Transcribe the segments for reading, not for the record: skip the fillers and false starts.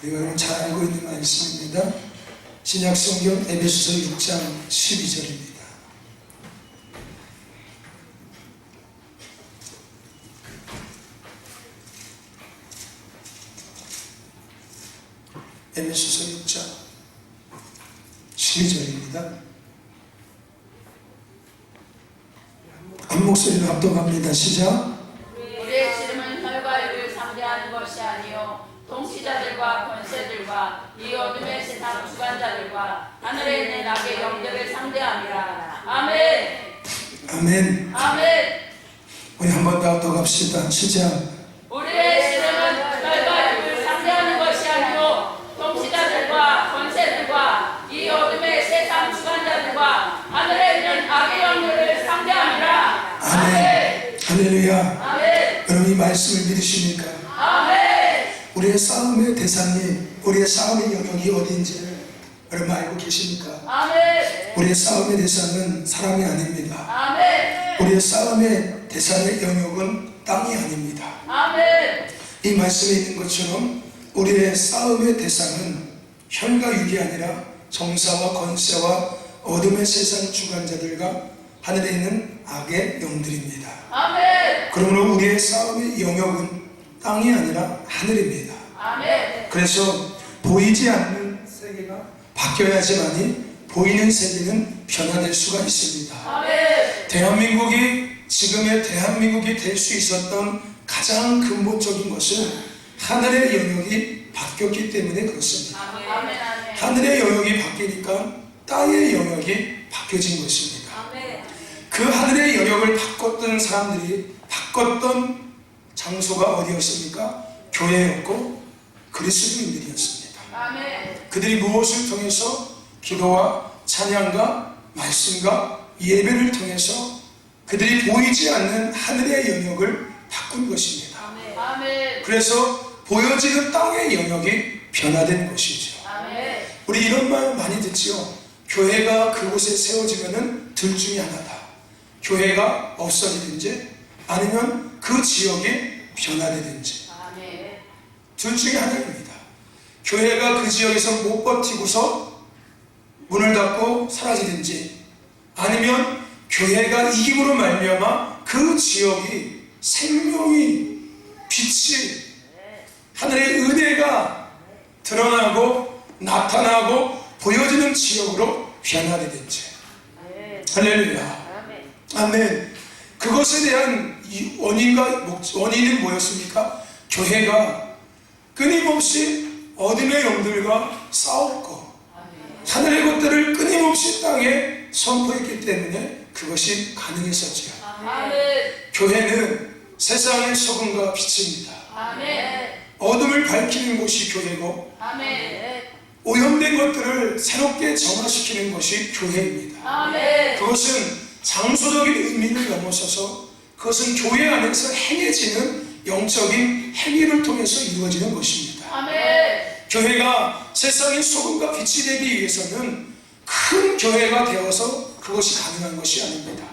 우리가 여러분 잘 알고 있는 말씀입니다. 신약성경 에베소서 6장 12절입니다. 에베소서 6장 12절입니다. 한 목소리로 합독합니다. 시작. 우리의 지름은 혈과 육을 상대하는 것이 아니요 통치자들과 권세들과 이 어둠의 세상 주관자들과 하늘에 있는 악의 영들을 상대함이라. 아멘. 아멘. 아멘. 우리 한 번 더 합독합시다. 시작. 우리의 지름은 혈과 육을 상대하는 것이 아니요 통치자들과 권세들과 이 어둠의 세상 주관자들과 하늘에 있는 악의 영들을 상대함이라. 아멘. 할렐루야. 아멘. 여러분 이 말씀을 믿으십니까? 아멘. 우리의 싸움의 대상이, 우리의 싸움의 영역이 어디인지를 여러분 알고 계십니까? 아멘. 우리의 싸움의 대상은 사람이 아닙니다. 아멘. 우리의 싸움의 대상의 영역은 땅이 아닙니다. 아멘. 이 말씀에 있는 것처럼 우리의 싸움의 대상은 혈과 육이 아니라 정사와 권세와 어둠의 세상 주관자들과 하늘에 있는 악의 영들입니다. 아멘. 그러므로 우리의 싸움의 영역은 땅이 아니라 하늘입니다. 아멘. 그래서 보이지 않는 세계가 바뀌어야지만이 보이는 세계는 변화될 수가 있습니다. 아멘. 지금의 대한민국이 될 수 있었던 가장 근본적인 것은 하늘의 영역이 바뀌었기 때문에 그렇습니다. 아멘. 아멘. 하늘의 영역이 바뀌니까 땅의 영역이 바뀌어진 것입니다. 아멘. 그 하늘의 영역을 바꿨던 사람들이 바꿨던 장소가 어디였습니까? 교회였고 그리스도인들이었습니다. 아멘. 그들이 무엇을 통해서? 기도와 찬양과 말씀과 예배를 통해서 그들이 보이지 않는 하늘의 영역을 바꾼 것입니다. 아멘. 그래서 보여지는 땅의 영역이 변화된 것이죠. 아멘. 우리 이런 말 많이 듣지요. 교회가 그곳에 세워지면은 둘 중에 하나다. 교회가 없어지든지 아니면 그 지역이 변화되든지 아멘. 둘 중에 하나입니다. 교회가 그 지역에서 못 버티고서 문을 닫고 사라지든지 아니면 교회가 이김으로 말미암아 그 지역이 생명이 빛이 하늘의 은혜가 드러나고 나타나고 보여지는 지역으로 변화되든지. 할렐루야. 아멘. 그것에 대한 원인은 뭐였습니까? 교회가 끊임없이 어둠의 영들과 싸웠고 하늘의 것들을 끊임없이 땅에 선포했기 때문에 그것이 가능했었죠. 아멘. 교회는 세상의 소금과 빛입니다. 아멘. 어둠을 밝히는 곳이 교회고 아멘. 오염된 것들을 새롭게 정화시키는 것이 교회입니다. 아멘. 그것은 장소적인 의미를 넘어서서 그것은 교회 안에서 행해지는 영적인 행위를 통해서 이루어지는 것입니다. 아멘. 교회가 세상의 소금과 빛이 되기 위해서는 큰 교회가 되어서 그것이 가능한 것이 아닙니다.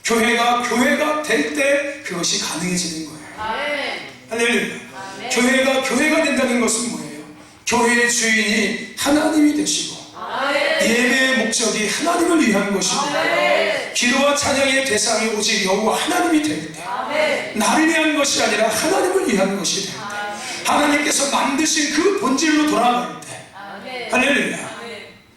교회가 될 때 그것이 가능해지는 거예요. 아멘. 할렐루야. 아멘. 교회가 된다는 것은 뭐예요? 교회의 주인이 하나님이 되시고 아멘. 예배의 목적이 하나님을 위한 것입니다. 아멘. 기도와 찬양의 대상이 오직 여호와 하나님이 될 때, 아멘. 나를 위한 것이 아니라 하나님을 위한 것이 될 때, 하나님께서 만드신 그 본질로 돌아갈 때, 아멘. 할렐루야.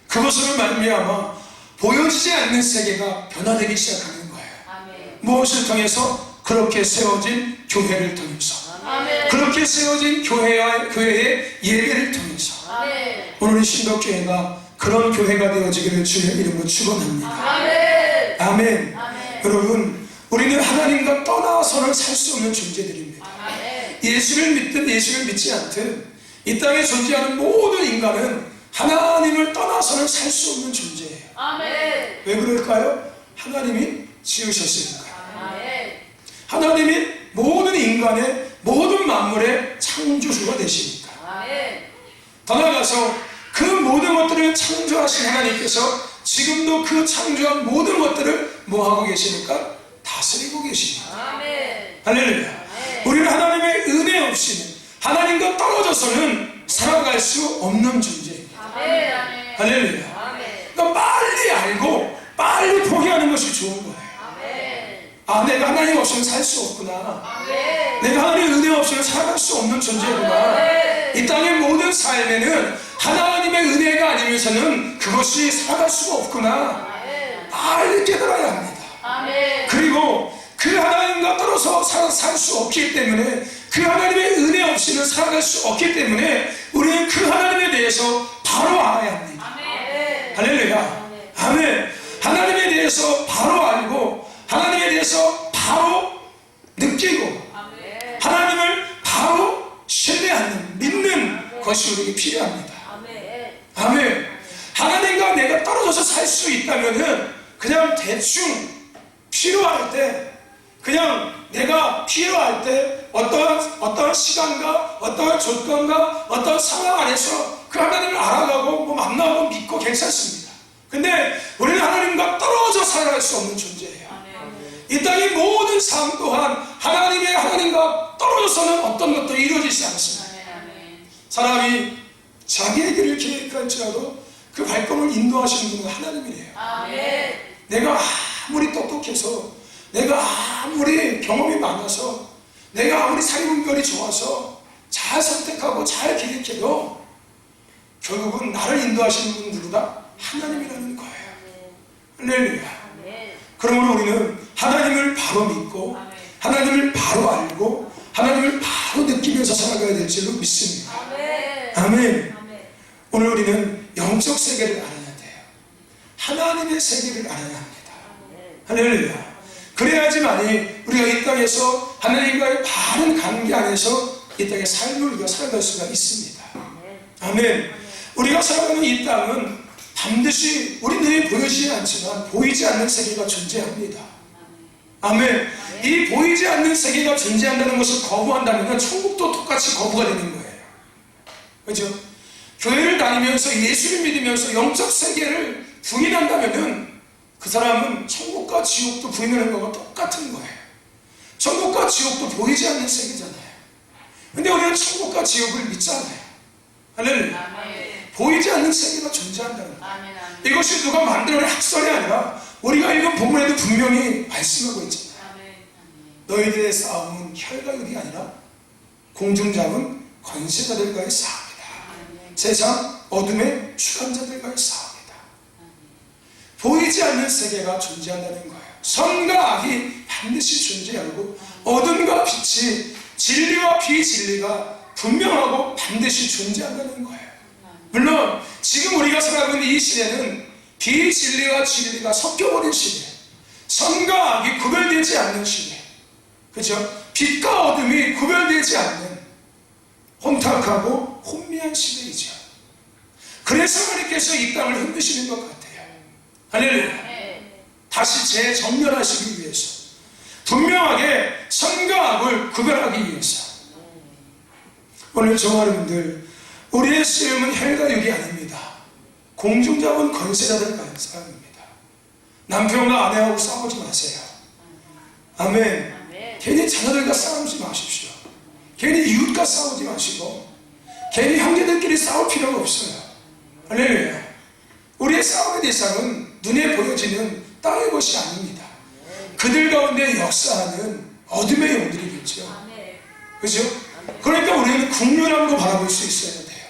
그것으로 말미암아 보여지지 않는 세계가 변화되기 시작하는 거예요. 아멘. 무엇을 통해서? 그렇게 세워진 교회를 통해서, 아멘. 그렇게 세워진 교회의 예배를 통해서. 아멘. 오늘의 신덕교회가 그런 교회가 되어지기를 주의 이름으로 축원합니다. 아멘. 아멘. 아멘. 여러분, 우리는 하나님과 떠나서는 살 수 없는 존재들입니다. 아멘. 예수를 믿든 예수를 믿지 않든 이 땅에 존재하는 모든 인간은 하나님을 떠나서는 살 수 없는 존재예요. 아멘. 왜 그럴까요? 하나님이 지으셨으니까요. 아멘. 하나님이 모든 인간의 모든 만물의 창조주가 되시니까. 아멘. 더 나아가서 그 모든 것들을 창조하신 하나님께서 지금도 그 창조한 모든 것들을 뭐하고 계시니까? 다스리고 계십니다. 아멘. 할렐루야. 우리는 하나님의 은혜 없이는, 하나님과 떨어져서는 살아갈 수 없는 존재입니다. 아멘. 할렐루야. 아멘. 그러니까 빨리 알고 빨리 포기하는 것이 좋은 거예요. 아, 내가 하나님 없이는 살 수 없구나. 내가 하나님의 은혜 없이는 살아갈 수 없는 존재구나. 이 땅의 모든 삶에는 하나님의 은혜가 아니면서는 그것이 살아갈 수가 없구나. 빨리 깨달아야 합니다. 그리고 그 하나님과 떨어져 살 수 없기 때문에, 그 하나님의 은혜 없이는 살아갈 수 없기 때문에 우리는 그 하나님에 대해서 바로 알아야 합니다. 할렐루야. 아멘. 하나님에 대해서 바로 알고, 하나님에 대해서 바로 느끼고, 하나님을 바로 신뢰하는, 믿는 것이 우리에게 필요합니다. 아멘. 하나님과 내가 떨어져서 살 수 있다면은 그냥 대충 필요할 때, 그냥 내가 필요할 때 어떠한 시간과 어떠한 조건과 어떠한 상황 안에서 그 하나님을 알아가고 뭐 만나고 믿고 괜찮습니다. 근데 우리는 하나님과 떨어져 살아갈 수 없는 존재예요. 이 땅의 모든 삶 또한 하나님과 떨어져서는 어떤 것도 이루어지지 않습니다. 사람이 자기의 길을 계획할지라도 그 발걸음을 인도하시는 분은 하나님이래요. 내가 아무리 똑똑해서, 내가 아무리 경험이 많아서, 내가 아무리 사회분별이 좋아서 잘 선택하고 잘 기획해도 결국은 나를 인도하시는 분은 누구다? 하나님이라는 거예요. 할렐루야. 그러므로 우리는 하나님을 바로 믿고, 하나님을 바로 알고, 하나님을 바로 느끼면서 살아가야 될 줄로 믿습니다. 아멘. 오늘 우리는 영적 세계를 알아야 돼요. 하나님의 세계를 알아야 합니다. 할렐루야. 그래야지만이 우리가 이 땅에서 하나님과의 바른 관계 안에서 이 땅의 삶을 우리가 살아갈 수가 있습니다. 아멘. 우리가 살아가는 이 땅은 반드시 우리 눈에 보이지 않지만 보이지 않는 세계가 존재합니다. 아멘. 이 보이지 않는 세계가 존재한다는 것을 거부한다면 천국도 똑같이 거부가 되는 거예요. 그렇죠? 교회를 다니면서 예수를 믿으면서 영적 세계를 부인한다면 그 사람은 천국과 지옥도 부인하는 거가 똑같은 거예요. 천국과 지옥도 보이지 않는 세계잖아요. 근데 우리는 천국과 지옥을 믿잖아요. 할렐루야. 보이지 않는 세계가 존재한다는 거예요. 이것이 누가 만들어낸 학설이 아니라 우리가 읽은 본문에도 분명히 말씀하고 있잖아요. 너희들의 싸움은 혈과육이 아니라 공중 잡은 권세자들과의 싸움이다. 세상 어둠의 주관자들과의 싸움이다. 보이지 않는 세계가 존재한다는 거예요. 선과 악이 반드시 존재하고 어둠과 빛이, 진리와 비진리가 분명하고 반드시 존재한다는 거예요. 물론 지금 우리가 살아가고 있는 이 시대는 비진리와 진리가 섞여버린 시대, 선과 악이 구별되지 않는 시대, 그렇죠? 빛과 어둠이 구별되지 않는 혼탁하고 혼미한 시대이죠. 그래서 하나님께서 이 땅을 흔드시는 것 같아요. 할렐루야. 다시 재정렬하시기 위해서, 분명하게 선과 악을 구별하기 위해서. 오늘 저와 여러분들, 우리의 쓰임은 혈과 육이 아닙니다. 공중 잡은 권세자들과의 싸움입니다. 남편과 아내하고 싸우지 마세요. 아멘. 괜히 자녀들과 싸우지 마십시오. 괜히 이웃과 싸우지 마시고, 괜히 형제들끼리 싸울 필요가 없어요. 할렐루야. 우리의 싸움의 대상은 눈에 보여지는 땅의 것이 아닙니다. 그들 가운데 역사하는 어둠의 영들이겠죠. 그렇죠? 그러니까 우리는 국률함으로 바라볼 수 있어야 돼요.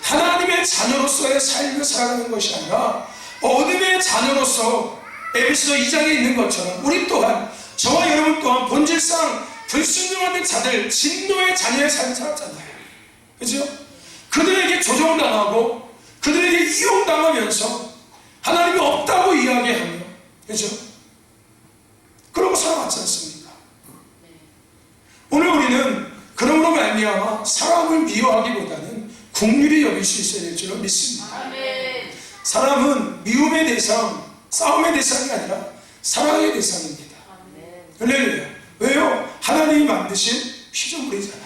하나님의 자녀로서의 삶을 살아가는 것이 아니라 어둠의 자녀로서 에베소서 2장에 있는 것처럼 우리 또한, 저와 여러분 또한 본질상 불순종하는 자들, 진노의 자녀의 삶을 살았잖아요. 그렇죠? 그들에게 조종당하고 그들에게 이용당하면서 하나님이 없다고 이야기하며, 그렇죠? 그러고 살아왔지 않습니까? 오늘 우리는 그러므로 말미암아 사람을 미워하기보다는 긍휼히 여길 수 있어야 될 줄로 믿습니다. 사람은 미움의 대상, 싸움의 대상이 아니라 사랑의 대상입니다. 할렐루야. 왜요? 하나님이 만드신 피조물이잖아요.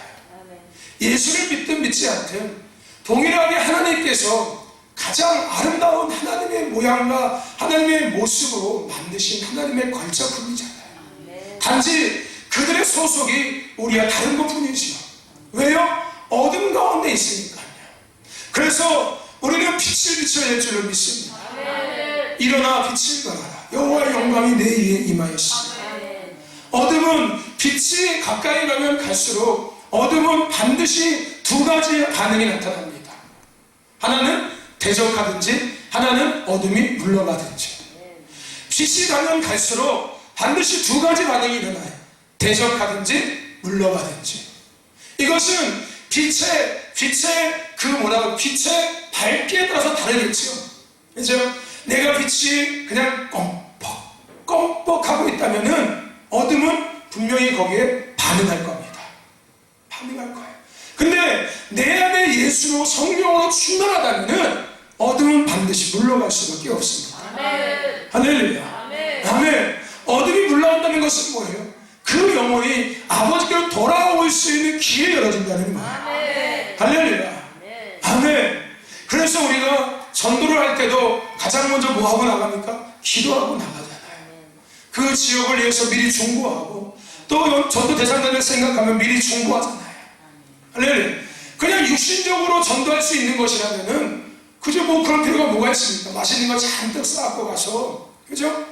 예수를 믿든 믿지 않든 동일하게 하나님께서 가장 아름다운 하나님의 모양과 하나님의 모습으로 만드신 하나님의 걸작품이잖아요. 단지 그들의 소속이 우리와 다른 것 뿐이지요. 왜요? 어둠 가운데 있으니까요. 그래서 우리는 빛을 비춰야 할 줄로 믿습니다. 아멘. 일어나 빛을 발하라. 여호와의 영광이 내 위에 임하였습니다. 아멘. 어둠은 빛이 가까이 가면 갈수록 어둠은 반드시 두 가지의 반응이 나타납니다. 하나는 대적하든지 하나는 어둠이 물러가든지. 빛이 가면 갈수록 반드시 두 가지 반응이 일어나요. 대적하든지 물러가든지. 이것은 빛의 밝기에 따라서 다르겠죠. 그죠? 내가 빛이 그냥 껌뻑하고 있다면은 어둠은 분명히 거기에 반응할 겁니다. 반응할 거예요. 근데 내 안에 예수로 성령으로 충만하다면은 어둠은 반드시 물러갈 수밖에 없습니다. 아멘. 할렐루야. 아멘. 아멘. 어둠이 물러간다는 것은 뭐예요? 그 영혼이 아버지께로 돌아올 수 있는 길이 열어진다는 거예요. 아멘. 할렐루야. 아멘. 그래서 우리가 전도를 할 때도 가장 먼저 뭐하고 나갑니까? 기도하고 나가잖아요. 그 지역을 위해서 미리 중보하고 또 전도 대상자를 생각하면 미리 중보하잖아요. 할렐루야. 그냥 육신적으로 전도할 수 있는 것이라면은 그저 뭐 그런 필요가 뭐가 있습니까? 맛있는 거 잔뜩 쌓고 가서 그죠?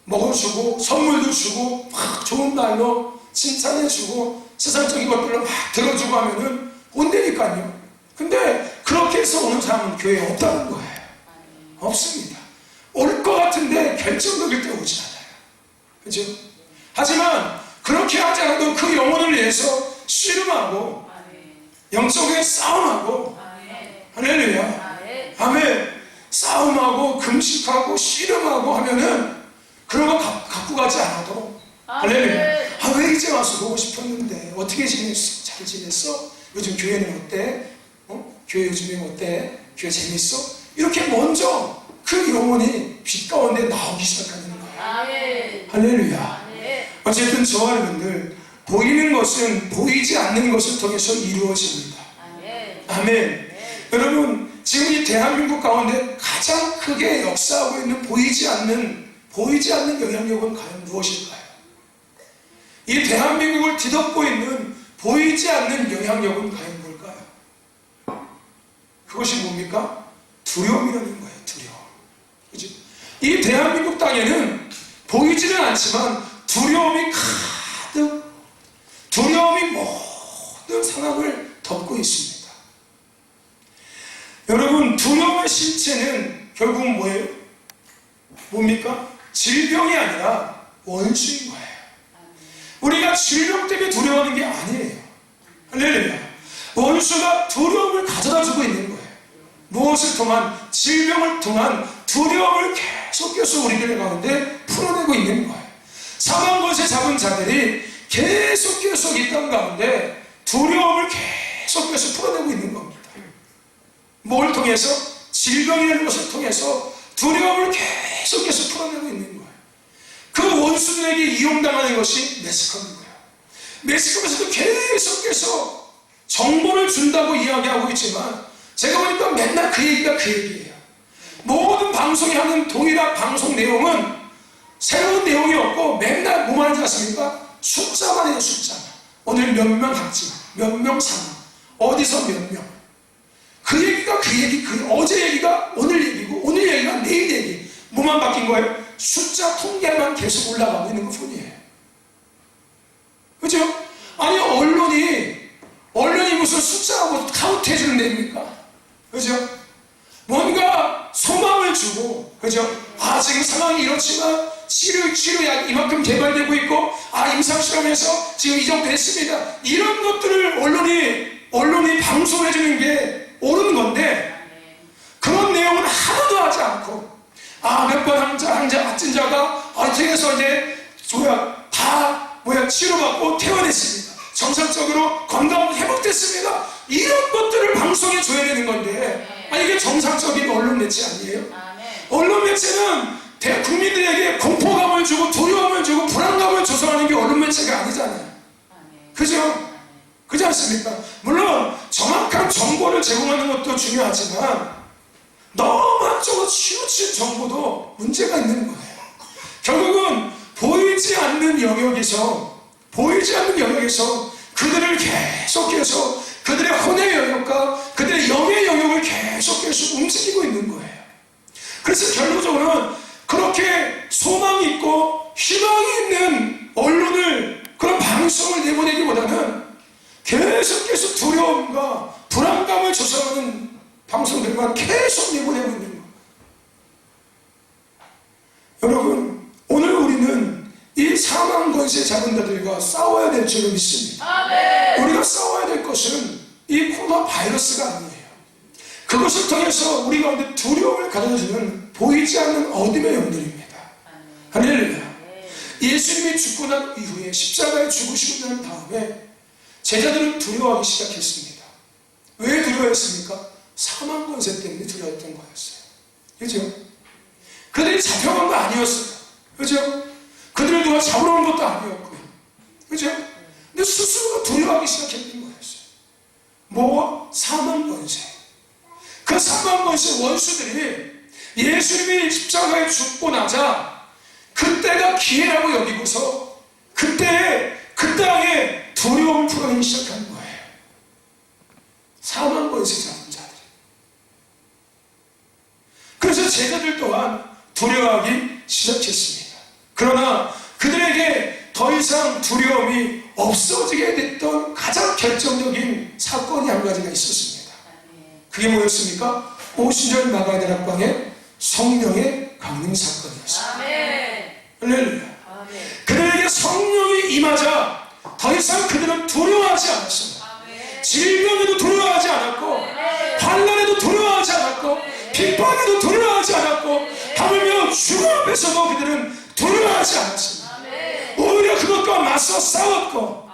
먹어주고 선물도 주고 막 좋은 말로 칭찬해주고 세상적인 것들로 막 들어주고 하면은 온다니까요. 근데 그렇게 해서 오는 사람은 교회에 없다는 거예요. 없습니다. 올 것 같은데 결정적일 때 오지 않아요. 그죠? 하지만 그렇게 하지 않아도 그 영혼을 위해서 씨름하고 영적인 싸움하고 할렐루야. 아멘. 싸움하고 금식하고 씨름하고 하면은 그런 거 갖고 가지 않아도 할렐루야. 아, 왜 이제 와서 보고 싶었는데 어떻게 지냈어? 잘 지냈어? 요즘 교회는 어때? 교회 요즘에 어때? 교회 재밌어? 이렇게 먼저 그 영혼이 빛 가운데 나오기 시작하는 거예요. 아멘. 할렐루야. 아멘. 어쨌든 저와 여러분들 보이는 것은 보이지 않는 것을 통해서 이루어집니다. 아멘. 아멘. 여러분 지금 이 대한민국 가운데 가장 크게 역사하고 있는 보이지 않는 영향력은 과연 무엇일까요? 이 대한민국을 뒤덮고 있는 보이지 않는 영향력은 과연 뭘까요? 그것이 뭡니까? 두려움이라는 거예요. 두려움. 그죠? 이 대한민국 땅에는 보이지는 않지만 두려움이 가득, 두려움이 모든 상황을 덮고 있습니다. 여러분 두려움의 실체는 결국은 뭐예요? 뭡니까? 질병이 아니라 원수인 거예요. 우리가 질병 때문에 두려워하는 게 아니에요. 할렐루야. 원수가 두려움을 가져다 주고 있는 거예요. 무엇을 통한? 질병을 통한 두려움을 계속해서 우리들 가운데 풀어내고 있는 거예요. 사망 것에 잡은 자들이 계속해서 이 땅 가운데 두려움을 계속해서 풀어내고 있는 겁니다. 뭘 통해서? 질병이라는 것을 통해서 두려움을 계속해서 풀어내고 있는 거예요. 그 원수들에게 이용당하는 것이 매스컴인 거예요. 매스컴에서도 계속해서 정보를 준다고 이야기하고 있지만 제가 보니까 맨날 그 얘기예요. 모든 방송이 하는 동일한 방송 내용은 새로운 내용이 없고 맨날 뭐 말인지 아십니까? 숫자만 해요. 숫자만. 오늘 몇 명 학지, 몇 명 사망, 어디서 몇 명. 그 얘기가 어제 얘기가 오늘 얘기고 오늘 얘기가 내일 얘기. 뭐만 바뀐 거예요? 숫자 통계만 계속 올라가고 있는 것 뿐이에요. 그죠? 아니 언론이 무슨 숫자하고 카운트해주는 데입니까? 그죠? 뭔가 소망을 주고, 그죠? 아, 지금 상황이 이렇지만 치료약 이만큼 개발되고 있고, 아, 임상실험에서 지금 이 정도 됐습니다. 이런 것들을 언론이 방송해주는 게 옳은 건데, 그런 내용은 하나도 하지 않고, 아, 몇 번 확진 자가 어떻게 해서 이제 치료받고 퇴원했습니다. 정상적으로 건강 회복됐습니다. 이런 것들을 방송에 줘야 되는 건데, 아니 이게 정상적인 언론 매체 아니에요? 언론 매체는 국민들에게 공포감을 주고 두려움을 주고 불안감을 조성하는 게 언론 매체가 아니잖아요. 그죠? 그렇지 않습니까? 물론 정확한 정보를 제공하는 것도 중요하지만 너무 한쪽으로 치우친 정보도 문제가 있는 거예요. 결국은 보이지 않는 영역에서 그들을 계속해서 그들의 혼의 영역과 그들의 영의 영역을 계속 움직이고 있는 거예요. 그래서 결론적으로는 그렇게 소망이 있고 희망이 있는 언론을, 그런 방송을 내보내기보다는 계속 두려움과 불안감을 조성하는 방송들만 계속 내보내고 있는 거예요. 여러분, 오늘 우리는 이 사망 권세 잡은 자들과 싸워야 될 줄을 믿습니다. 아멘. 우리가 싸워야 될 것은 이 코로나 바이러스가 아니에요. 그것을 통해서 우리 가운데 두려움을 가져주는 보이지 않는 어둠의 영들입니다. 할렐루야. 예수님이 죽고 난 이후에 십자가에 죽으시고 난 다음에 제자들은 두려워하기 시작했습니다. 왜 두려워했습니까? 사망 권세 때문에 두려웠던 거였어요. 그죠? 그들이 잡혀간 거 아니었어요. 그죠? 그들을 누가 잡으러 온 것도 아니었고요. 그죠? 근데 스스로가 두려워하기 시작했던 거였어요. 뭐? 사망 권세. 그 사망 권세 원수들이 예수님이 십자가에 죽고 나자 그때가 기회라고 여기고서 그때 그 땅에 두려움을 풀어내기 시작한 거예요. 사망 권세 잡은 자들이. 그래서 제자들 또한 두려워하기 시작했습니다. 그러나 그들에게 더 이상 두려움이 없어지게 됐던 가장 결정적인 사건이 한 가지가 있었습니다. 그게 뭐였습니까? 오순절 마가다락방의 성령의 강림 사건이었습니다. 할렐루야. 그들에게 성령이 임하자 더 이상 그들은 두려워하지 않았습니다. 질병에도 두려워하지 않았고, 환난에도 두려워하지 않았고, 핍박에도 두려워하지 않았고, 하물며 죽음 앞에서도 그들은 두려워하지 않았습니다. 오히려 그것과 맞서 싸웠고,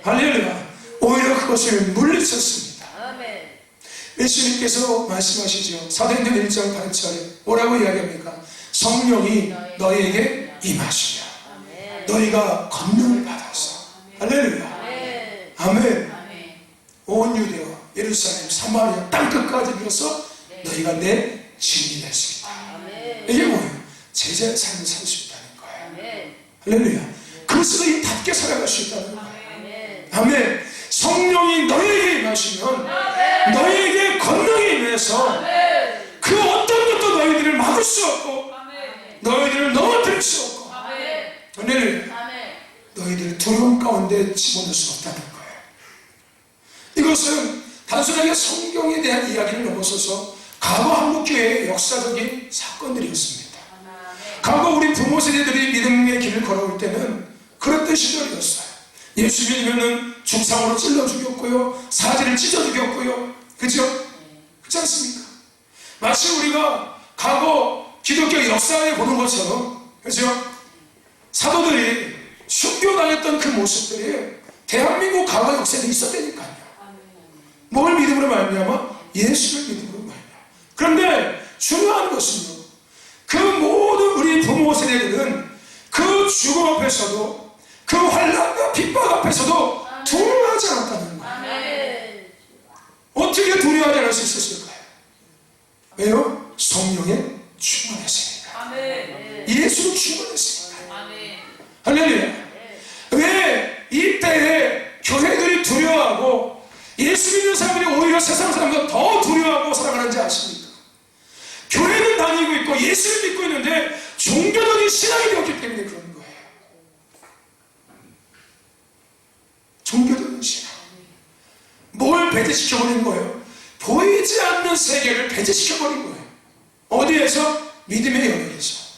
할렐루야, 오히려 그것을 물리쳤습니다. 예수님께서 말씀하시죠. 사도행전 1장 8절에 뭐라고 이야기합니까? 성령이 너희에게 임하시며 너희가 권능을 받았어. 할렐루야. 아멘. 온 유대와 예루살렘 사마리아 땅끝까지 이르러서 너희가 내 증인이 될 수 있다. 이게 뭐예요? 제자의 삶을 살 수 있다는 거예요. 할렐루야. 그리스도인답게 살아갈 수 있다는 거예요. 아멘. 성령이 너희에게 임하시면 너희에게 권능이 임해서 그 어떤 것도 너희들을 막을 수 없고 너희들을 넘어뜨릴 수 없고, 할렐루야, 너희들을 두려움 가운데 집어넣을 수 없다는 거예요. 이것은 단순하게 성경에 대한 이야기를 넘어서서 과거 한국교회의 역사적인 사건들이었습니다. 과거 우리 부모 세대들이 믿음의 길을 걸어올 때는 그랬던 시절이었어요. 예수 믿으면은 중상으로 찔러 죽였고요, 사지를 찢어 죽였고요, 그죠? 그렇지 않습니까? 마치 우리가 과거 기독교 역사에 보는 것처럼, 그죠? 사도들이 순교당했던 그 모습들이 대한민국 과거 역사에 있었다니까요. 뭘 믿음으로 말미암아? 예수를 믿음으로 말미암아. 그런데 중요한 것은요, 그 모든 우리 부모 세대들은 그 죽음 앞에서도, 그 환난과 핍박 앞에서도 두려워하지 않았다는 거예요. 어떻게 두려워하지 않을 수 있었을까요? 왜요? 성령에 충만했으니까. 예수로 충만했으니까. 할렐루야. 왜 이때에 교회들이 두려워하고 예수 믿는 사람들이 오히려 세상 사람보다 더 두려워하고 살아가는지 아십니까? 교회는 다니고 있고 예수를 믿고 있는데 종교적인 신앙이 되었기 때문에 그런 거예요. 종교적인 신앙. 뭘 배제시켜버린 거예요? 보이지 않는 세계를 배제시켜버린 거예요. 어디에서? 믿음의 영역에서.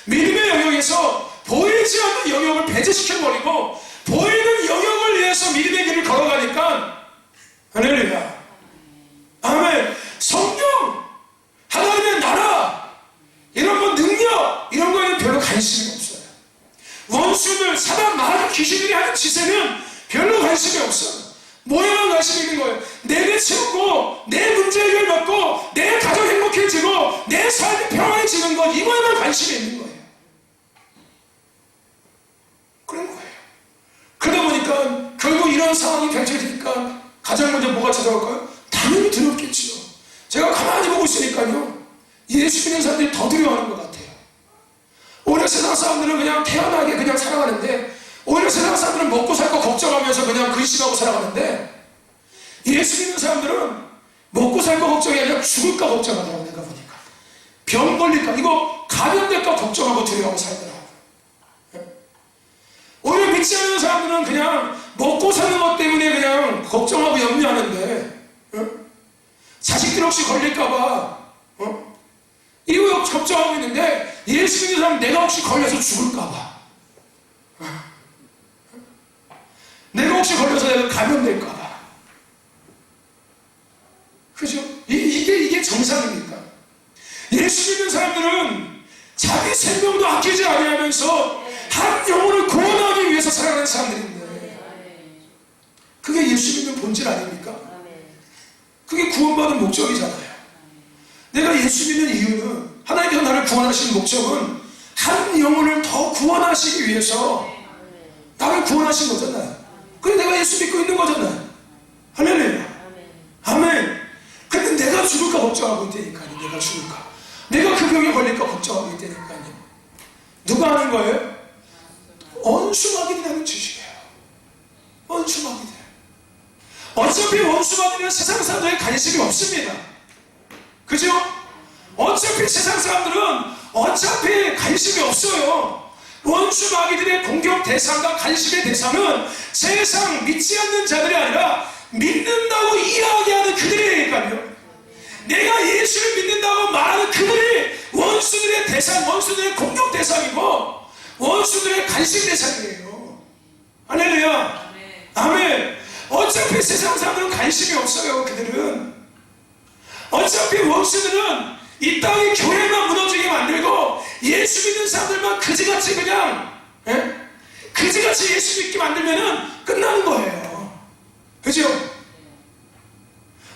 믿음의 영역에서 보이지 않는 영역을 배제시켜버리고 보이는 영역을 위해서 믿음의 길을 걸어가니까, 할렐루야, 아멘, 성령, 하나님의 나라, 이런 거 능력, 이런 거에는 별로 관심이 없어요. 원수들, 사단, 마귀, 귀신들이 하는 짓에는 별로 관심이 없어요. 뭐에만 관심이 있는 거예요? 내게 채우고, 내 문제 해결받고, 내 가정 행복해지고, 내 삶이 평안해지는 것, 이거에만 관심이 있는 거예요. 그런 거예요. 그러다 보니까 결국 이런 상황이 펼쳐지니까 가장 먼저 뭐가 찾아올까요? 당연히 두렵겠죠. 제가 가만히 보고 있으니까요, 예수 믿는 사람들이 더 두려워하는 것 같아요. 오히려 세상 사람들은 그냥 태연하게 그냥 살아가는데, 오히려 세상 사람들은 먹고 살고 걱정하면서 그냥 근심하고 살아가는데, 예수 믿는 사람들은 먹고 살 거 걱정이 아니라 죽을까 걱정하더라고. 내가 보니까 병 걸릴까, 이거 감염될까 걱정하고 두려워하고 살더라고. 오히려 믿지 않는 사람들은 그냥 먹고 사는 것 때문에 그냥 걱정하고 염려하는데, 자식들 혹시 걸릴까봐 이거 걱정하고 있는데, 예수 믿는 사람 내가 혹시 걸려서 죽을까봐, 내가 혹시 걸려서 내가 감염될까봐. 그죠? 이게 정상입니까? 예수 믿는 사람들은 자기 생명도 아끼지 아니하면서 한 영혼을 구원하기 위해서 살아가는 사람들인데, 그게 예수 믿는 본질 아닙니까? 그게 구원받은 목적이잖아요. 내가 예수 믿는 이유는, 하나님께서 나를 구원하신 목적은 한 영혼을 더 구원하시기 위해서 나를 구원하신 거잖아요. 그래 내가 예수 믿고 있는 거잖아요. 할렐루야. 아멘. 근데 내가 죽을까 걱정하고 있다니까요. 내가 죽을까, 내가 그 병에 걸릴까 걱정하고 있다니까요. 누가 하는 거예요? 원수마귀라는 짓이에요. 원수마귀들. 어차피 원수마귀는 세상 사람들에 관심이 없습니다. 그죠? 어차피 세상 사람들은 어차피 관심이 없어요. 원수마귀들의 공격 대상과 관심의 대상은 세상 믿지 않는 자들이 아니라 믿는다고 이야기하는 그들이니까요. 내가 예수를 믿는다고 말하는 그들이 원수들의 대상, 원수들의 공격 대상이고 원수들의 관심 대상이에요. 할렐루야. 아멘. 어차피 세상 사람들은 관심이 없어요. 그들은 어차피 원수들은 이 땅의 교회만 무너지게 만들고 예수 믿는 사람들만 그지같이 그냥 그지같이 예수 믿게 만들면은 끝나는 거예요. 그죠?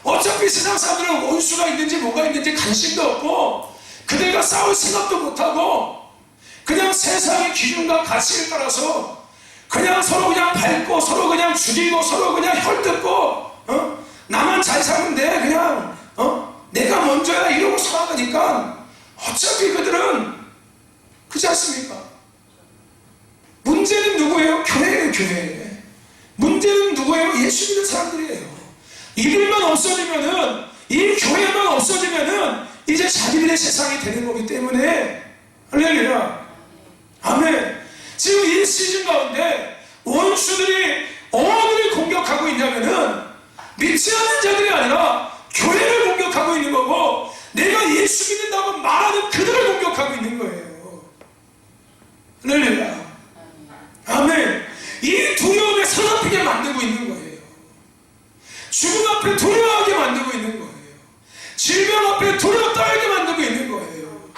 어차피 세상 사람들은 원수가 있는지 뭐가 있는지 관심도 없고 그들과 싸울 생각도 못하고 그냥 세상의 기준과 가치를 따라서 그냥 서로 그냥 밟고 서로 그냥 죽이고 서로 그냥 혈뜯고 나만 잘 사면 돼, 그냥 내가 먼저야, 이러고 살아가니까 어차피 그들은, 그렇지 않습니까? 문제는 누구예요? 교회예요. 교회. 문제는 누구예요? 예수 믿는 사람들이에요. 이들만 없어지면은, 이 교회만 없어지면은 이제 자기들의 세상이 되는 거기 때문에, 할렐루야. 아멘. 지금 이 시즌 가운데 원수들이 어디를 공격하고 있냐면은 믿지 않는 자들이 아니라 교회를 공격하고 있는 거고, 내가 예수 믿는다고 말하는 그들을 공격하고 있는 거예요. 할렐루야. 아멘. 이 두려움에 사로잡히게 만들고 있는 거예요. 죽음 앞에 두려워하게 만들고 있는 거예요. 질병 앞에 두려워 떨게 만들고 있는 거예요.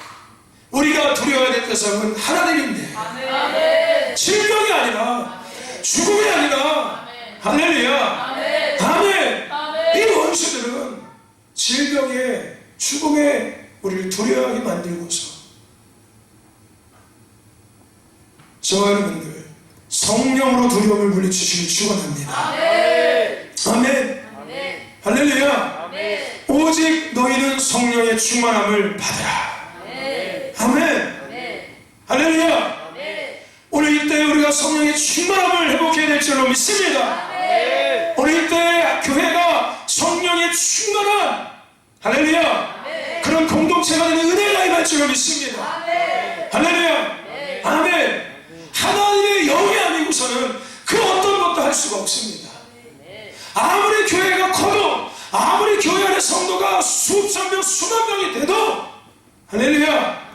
우리가 두려워야 될 것은 하나님인데, 아멘. 질병이 아니라, 아멘. 죽음이 아니라, 아멘. 할렐루야. 아멘. 아멘. 아멘. 이 원수들은 질병에, 죽음에 우리를 두려워하게 만들고서, 저와 여러분들 성령으로 두려움을 물리치시길 축원합니다. 아멘. 아멘. 아멘. 할렐루야. 아멘. 오직 너희는 성령의 충만함을 받으라. 아멘. 아멘. 할렐루야. 아멘. 오늘 이때 우리가 성령의 충만함을 회복해야 될 줄로 믿습니다. 아멘. 오늘 이때 교회가 성령의 충만한, 할렐루야, 아멘. 그런 공동체가 되는 은혜가 임할 줄로 믿습니다. 아멘. 할렐루야. 아멘. 아멘. 하나님의 영이 아니고서는 그 어떤 것도 할 수가 없습니다. 아무리 교회가 커도, 아무리 교회 안에 성도가 수천 명, 수만 명이 돼도, 할렐루야,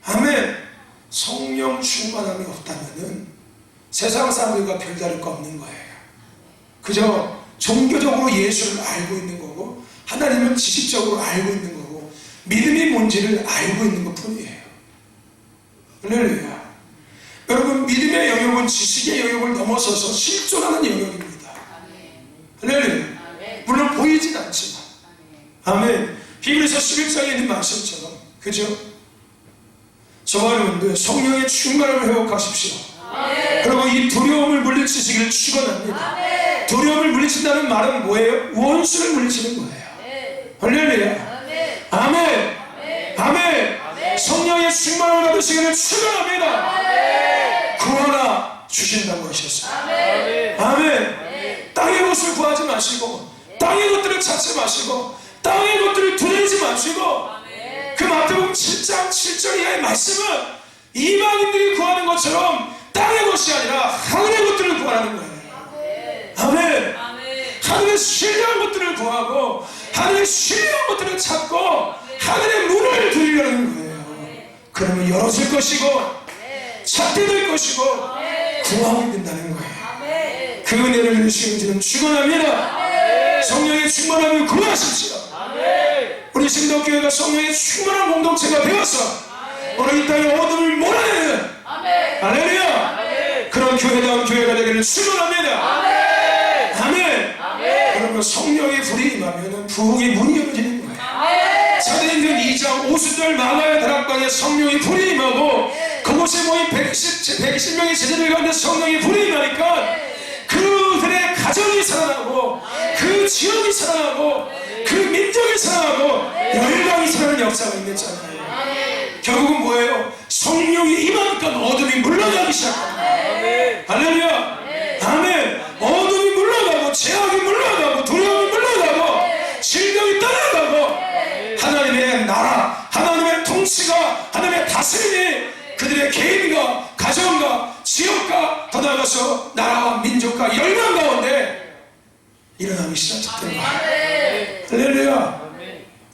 아멘, 성령 충만함이 없다면은 세상 사람들과 별다를 거 없는 거예요. 그저 종교적으로 예수를 알고 있는 거고, 하나님은 지식적으로 알고 있는 거고, 믿음이 뭔지를 알고 있는 것 뿐이에요. 할렐루야. 여러분, 믿음의 영역은 지식의 영역을 넘어서서 실존하는 영역입니다. 할렐루야. 물론 보이진 않지만, 아멘. 히브리서 11장에 있는 말씀처럼, 그죠? 저와 여러분들 성령의 충만함을 회복하십시오. 그리고 이 두려움을 물리치시기를 축원합니다. 두려움을 물리친다는 말은 뭐예요? 원수를 물리치는 거예요. 할렐루야. 아멘. 아멘. 성령의 충만함을 받으시기를 축원합니다. 구하라 주신다고 하셨어요. 아멘. 땅의 것을 구하지 마시고, 땅의 것들을 찾지 마시고, 마시고 그 마태복음 7장 7절 이하의 말씀은 이방인들이 구하는 것처럼 땅의 것이 아니라 하늘의 것들을 구하는 거예요. 아멘. 하늘의 신뢰한 것들을 구하고 하늘의 신뢰한 것들을 찾고 하늘의 문을 두드리려는 거예요. 그러면 열어질 것이고 찾게 될 것이고 구하게 된다는 거예요. 그 은혜를 누리시는지는 축원합니다. 성령의 충만함을 구하십시오. 우리 신덕교회가 성령의 충만한 공동체가 되어서 오늘 이 땅의 어둠을 몰아내는 할렐루야 그런 교회다운 교회가 되기를 축원합니다. 아멘. 여러분 성령의 불이 임하면 부흥의 문이 열어지는 거예요. 사도행전 2장 50절 마가야 다락방에 성령의 불이 임하고 그곳에 모인 120명의 제자들 가운데 성령의 불이 임하니까 그들의 가정이 살아나고 그 지역이 살아나고 그 민족이 살아나고 열방이 살아나는 역사가 있겠잖아요. 결국은 뭐예요? 성령이 임하니까 어둠이 물러가기 시작합니다. 할렐루야 아멘. 어둠이 물러가고 죄악이 물러가고 두려움이 물러가고 질병이 떠나가고 하나님의 나라 하나님의 통치가 하나님의 다스림이 그들의 개인과 가정과 지역과 더 나아가서 나라와 민족과 열방 가운데 일어나기 시작했던 거예요. 할렐루야.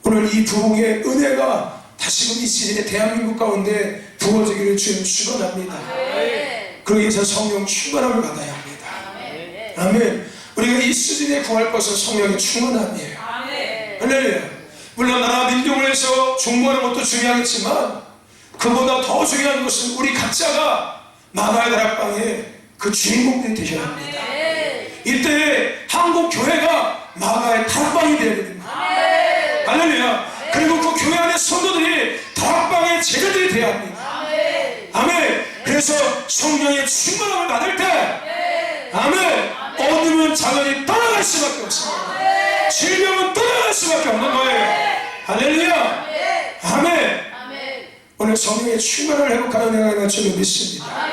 오늘 이 부흥의 은혜가 다시금 이 시즌에 대한민국 가운데 부어지기를 주님 축원합니다. 그러기 위해서 성령 충만함을 받아야 합니다. 아멘. 우리가 이 시즌에 구할 것은 성령의 충만함이에요. 할렐루야. 물론 나라 민족을 위해서 중보하는 것도 중요하겠지만 그보다 더 중요한 것은 우리 각자가 마가의 다락방에 그 주인공들이 되셔야 합니다. 이때 한국 교회가 마가의 다락방이 되어야 됩니다. 할렐루야. 그리고 그 교회 안의 성도들이 다락방의 제자들이 되어야 합니다. 아멘. 그래서 성령의 충만함을 받을 때 아멘. 어둠은 당연히 떠나갈 수밖에 없습니다. 질병은 떠나갈 수밖에 없는 거예요. 할렐루야. 아멘. 오늘 성령의 충만을 회복하는 은혜가 있는 줄 믿습니다.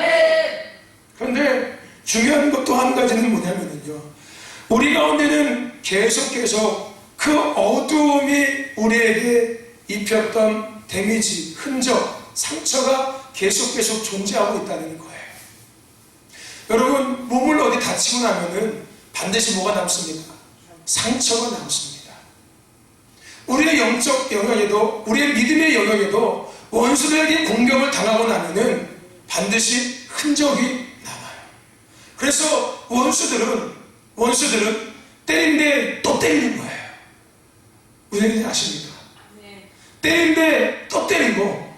그런데 중요한 것 또 한 가지는 뭐냐면요, 우리 가운데는 계속 그 어두움이 우리에게 입혔던 데미지, 흔적, 상처가 계속 존재하고 있다는 거예요. 여러분, 몸을 어디 다치고 나면은 반드시 뭐가 남습니까? 상처가 남습니다. 우리의 영적 영역에도, 우리의 믿음의 영역에도 원수들에게 공격을 당하고 나면은 반드시 흔적이 남아요. 그래서 원수들은 때린데 또 때리는 거예요. 무슨 얘기인지 아십니까? 때린데 또 때리고,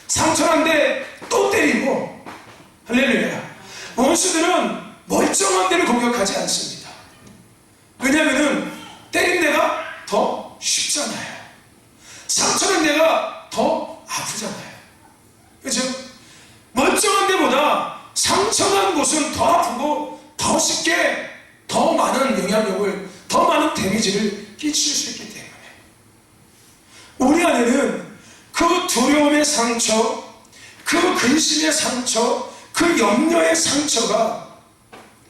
상처난데 또 때리고. 할렐루야. 원수들은 멀쩡한 데를 공격하지 않습니다. 왜냐하면 때린 데가 더 쉽잖아요. 상처난 데가 더 아프잖아요. 그렇죠? 멀쩡한 데보다 상처난 곳은 더 아프고 더 쉽게 더 많은 영향력을, 더 많은 데미지를 끼칠 수 있기 때문에 우리 안에는 그 두려움의 상처, 그 근심의 상처, 그 염려의 상처가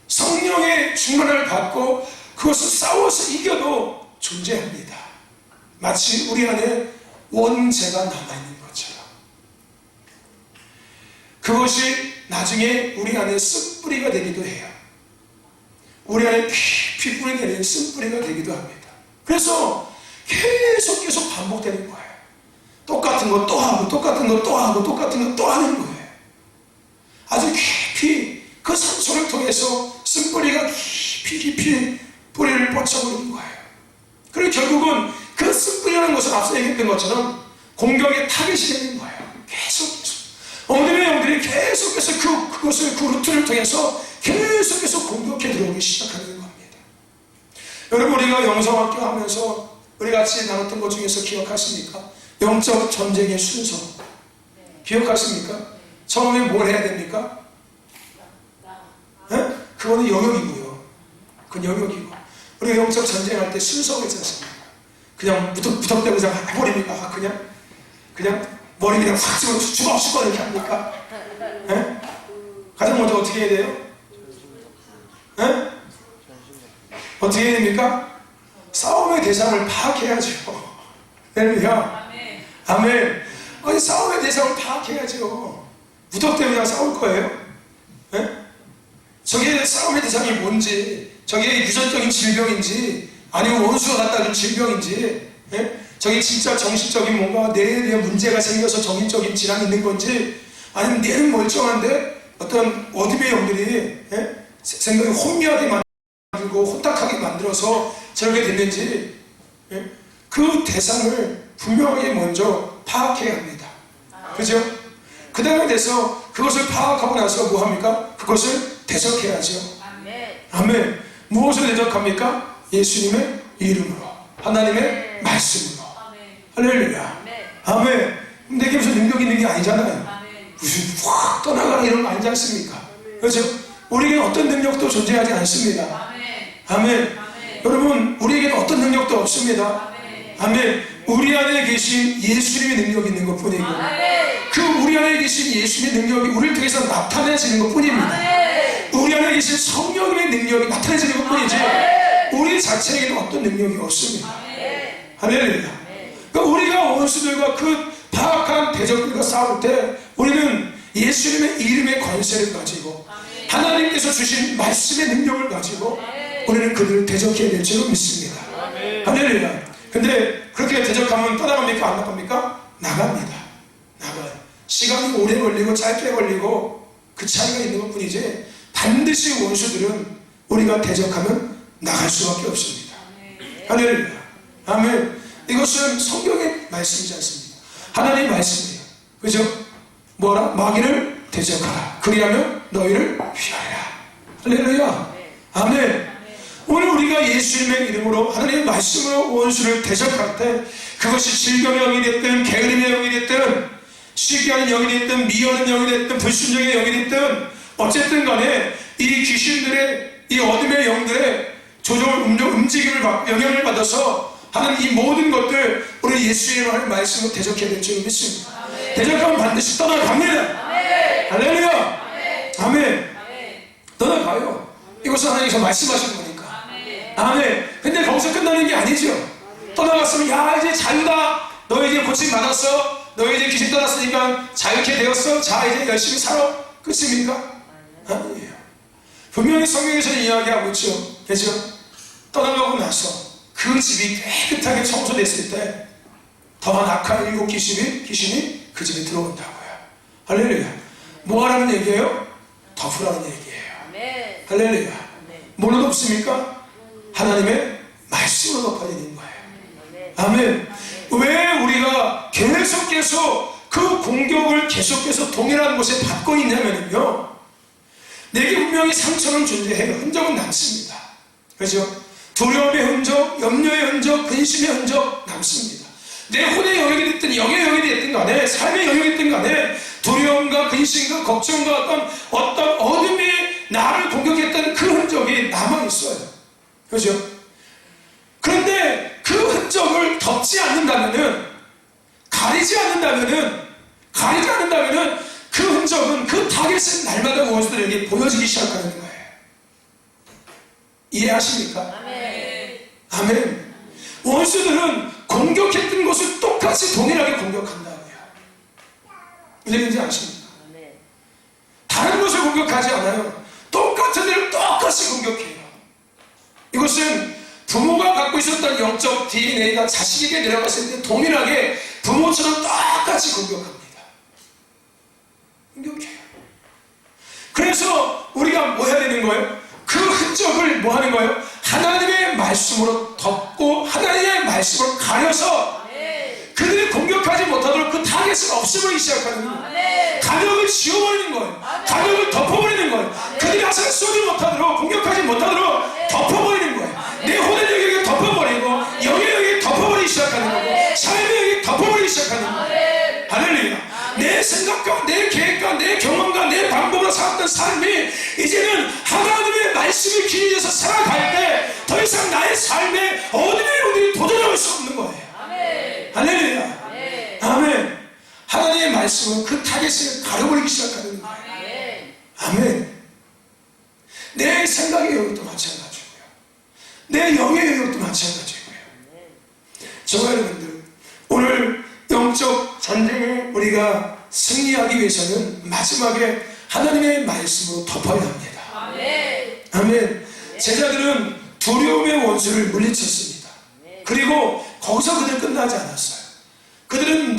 성령의 충만을 받고 그것을 싸워서 이겨도 존재합니다. 마치 우리 안에 원죄가 남아있는 것처럼. 그것이 나중에 우리 안에 쓴뿌리가 되기도 해요. 우리 안에 깊이 뿌리내리는 쓴뿌리가 되기도 합니다. 그래서 계속 반복되는 거예요. 똑같은 거 또 하고, 똑같은 거 또 하고, 똑같은 거 또 하는 거예요. 아주 깊이 그 상처를 통해서 쓴뿌리가 깊이 뿌리를 뻗쳐버리는 거예요. 그리고 결국은 그 쓴뿌리라는 것은 앞서 얘기했던 것처럼 공격의 타겟이 되는 거예요. 계속 어둠의 영들이 계속해서 그 루트를 통해서 계속해서 공격해 들어오기 시작하는 겁니다. 여러분, 우리가 영성학교 하면서 우리 같이 나눴던 것 중에서 기억하십니까? 영적 전쟁의 순서 기억하십니까? 처음에 뭘 해야 됩니까? 네? 그거는 영역이고요. 그건 영역이고, 우리가 영적 전쟁할 때 순서가 있지 않습니까? 그냥 무턱대고 그냥 해버립니까? 그냥 머리 그냥 확 집어 죽어 이렇게 합니까? 네? 가장 먼저 어떻게 해야 돼요? 네? 어떻게 해야 됩니까? 싸움의 대상을 파악해야죠. 할렐루야. 아멘. 아멘. 아니, 싸움의 대상을 파악해야죠. 무턱 때문에 싸울 거예요? 예? 저게 싸움의 대상이 뭔지, 저게 유전적인 질병인지, 아니면 원수가 갖다 준 질병인지, 예? 저게 진짜 정신적인 뭔가 뇌에 대한 문제가 생겨서 정신적인 질환이 있는 건지, 아니면 뇌는 멀쩡한데 어떤 어둠의 영들이 생각이 혼미하게 만들고 혼탁하게 만들어서 저렇게 됐는지, 그 대상을 분명하게 먼저 파악해야 합니다. 그죠? 그 다음에 돼서 그것을 파악하고 나서 뭐 합니까? 그것을 대적해야죠. 아멘. 무엇을 대적합니까? 예수님의 이름으로, 하나님의 말씀으로. 할렐루야. 아멘. 내게 무슨 능력 있는 게 아니잖아요. 무슨 확 떠나가라 이런 거 아니지 않습니까? 그렇죠? 우리에게는 어떤 능력도 존재하지 않습니다. 아멘. 여러분, 우리에게는 어떤 능력도 없습니다. 아멘. 우리 안에 계신 예수님의 능력이 있는 것 뿐이고, 그 우리 안에 계신 예수님의 능력이 우리를 통해서 나타내지는 것 뿐입니다. 우리 안에 계신 성령의 능력이 나타내지는 것 뿐이지, 우리 자체에게는 어떤 능력이 없습니다. 할렐루야. 그러니까 우리가 원수들과 그 파악한 대적들과 싸울 때 우리는 예수님의 이름의 권세를 가지고 하나님께서 주신 말씀의 능력을 가지고 우리는 그들을 대적해야 될 줄로 믿습니다. 할렐루야. 근데 그렇게 대적하면 떠나갑니까? 안 나갑니까? 나갑니다. 나가요. 시간이 오래 걸리고 짧게 걸리고 그 차이가 있는 것 뿐이지, 반드시 원수들은 우리가 대적하면 나갈 수밖에 없습니다. 할렐루야. 아멘. 이것은 성경의 말씀이지 않습니까? 하나님의 말씀이에요. 그죠? 뭐라? 마귀를 대적하라. 그리하면 너희를 피하리라. 할렐루야. 아멘. 오늘 우리가 예수님의 이름으로 하나님의 말씀으로 원수를 대적할 때, 그것이 질병의 영이 됐든 게으름의 영이 됐든 시기하는 영이 됐든 미워하는 영이 됐든 불순종의 영이 됐든 어쨌든 간에 이 귀신들의, 이 어둠의 영들의 조종을 움직임을 받고 영향을 받아서 하는 이 모든 것들 우리 예수님의 하나님의 말씀으로 대적해야 될 줄 믿습니다. 대적하면 반드시 떠나갑니다. 할렐루야. 아멘. 떠나가요. 이것은 하나님께서 말씀하신 거니까. 아멘. 근데 거기서 끝나는 게 아니죠. 떠나갔으면 야 이제 자유다, 너 이제 고침 받았어, 너 이제 귀신 떠났으니까 자유케 되었어, 자 이제 열심히 살아, 끝입니까? 아니에요. 분명히 성경에서는 이야기하고 있죠. 그죠? 떠나가고 나서 그 집이 깨끗하게 청소됐을 때 더한 악한 7 귀신이 그 집에 들어온다고요. 할렐루야. 뭐 하라는 얘기예요? 덮으라는 얘기예요. 할렐루야. 뭘로 덮습니까? 하나님의 말씀으로 덮어야 되는 거예요. 아멘. 왜 우리가 계속 그 공격을 계속해서 동일한 곳에 받고 있냐면요, 내게 분명히 상처는 존재해요. 흔적은 남습니다. 그렇죠? 두려움의 흔적, 염려의 흔적, 근심의 흔적 남습니다. 내 혼의 영역이 됐든 영의 영역이 됐든 간에, 삶의 영역이 됐든 간에 두려움과 근심과 걱정과 어떤 어둠이 나를 공격했던 그 흔적이 남아있어요. 그렇죠? 그런데 그 흔적을 덮지 않는다면은, 가리지 않는다면은 그 흔적은, 그 타겟은 날마다 원수들에게 보여지기 시작하는 거예요. 이해하십니까? 아멘. 원수들은 공격했던 것을 똑같이 동일하게 공격한다고요. 이해되는지 아십니까? 다른 것을 공격하지 않아요. 똑같은 일을 똑같이 공격해요. 이것은 부모가 갖고 있었던 영적 DNA가 자식에게 내려갔을 때 동일하게 부모처럼 똑같이 공격합니다. 공격해요. 그래서 우리가 뭐 해야 되는 거예요? 그 흔적을 뭐 하는 거예요? 하나님의 말씀으로 덮고 하나님의 말씀으로 가려서 그들이 공격하지 못하도록 그 타겟을 없애버리기 시작하는 거예요. 가격을 지워버리는 거예요. 가격을 덮어버리는 거예요. 그들이 항상 쏘지 못하도록, 공격하지 못하도록 덮어버리는 거예요. 내 혼의 영역에 덮어버리고 영의 영역에 덮어버리기 시작하는 거고 삶의 영역에 덮어버리기 시작하는 거예요. 할렐루야. 내 생각과 내 계획과 내 경험과 내 방법으로 살았던 삶이 이제는 하나님의 말씀을 기준해서 살아갈 때 더 이상 나의 삶에 어둠의 영들이 도전할 수 없는 거예요. 할렐루야. 아멘. 하나님의 말씀은 그 타겟을 가려버리기 시작하는 거예요. 아멘. 내 생각의 영역도 마찬가지고요, 내 영의 영역도 마찬가지고요. 저와 여러분들, 우리가 승리하기 위해서는 마지막에 하나님의 말씀으로 덮어야 합니다. 아멘. 아멘. 제자들은 두려움의 원수를 물리쳤습니다. 그리고 거기서 그들은 끝나지 않았어요. 그들은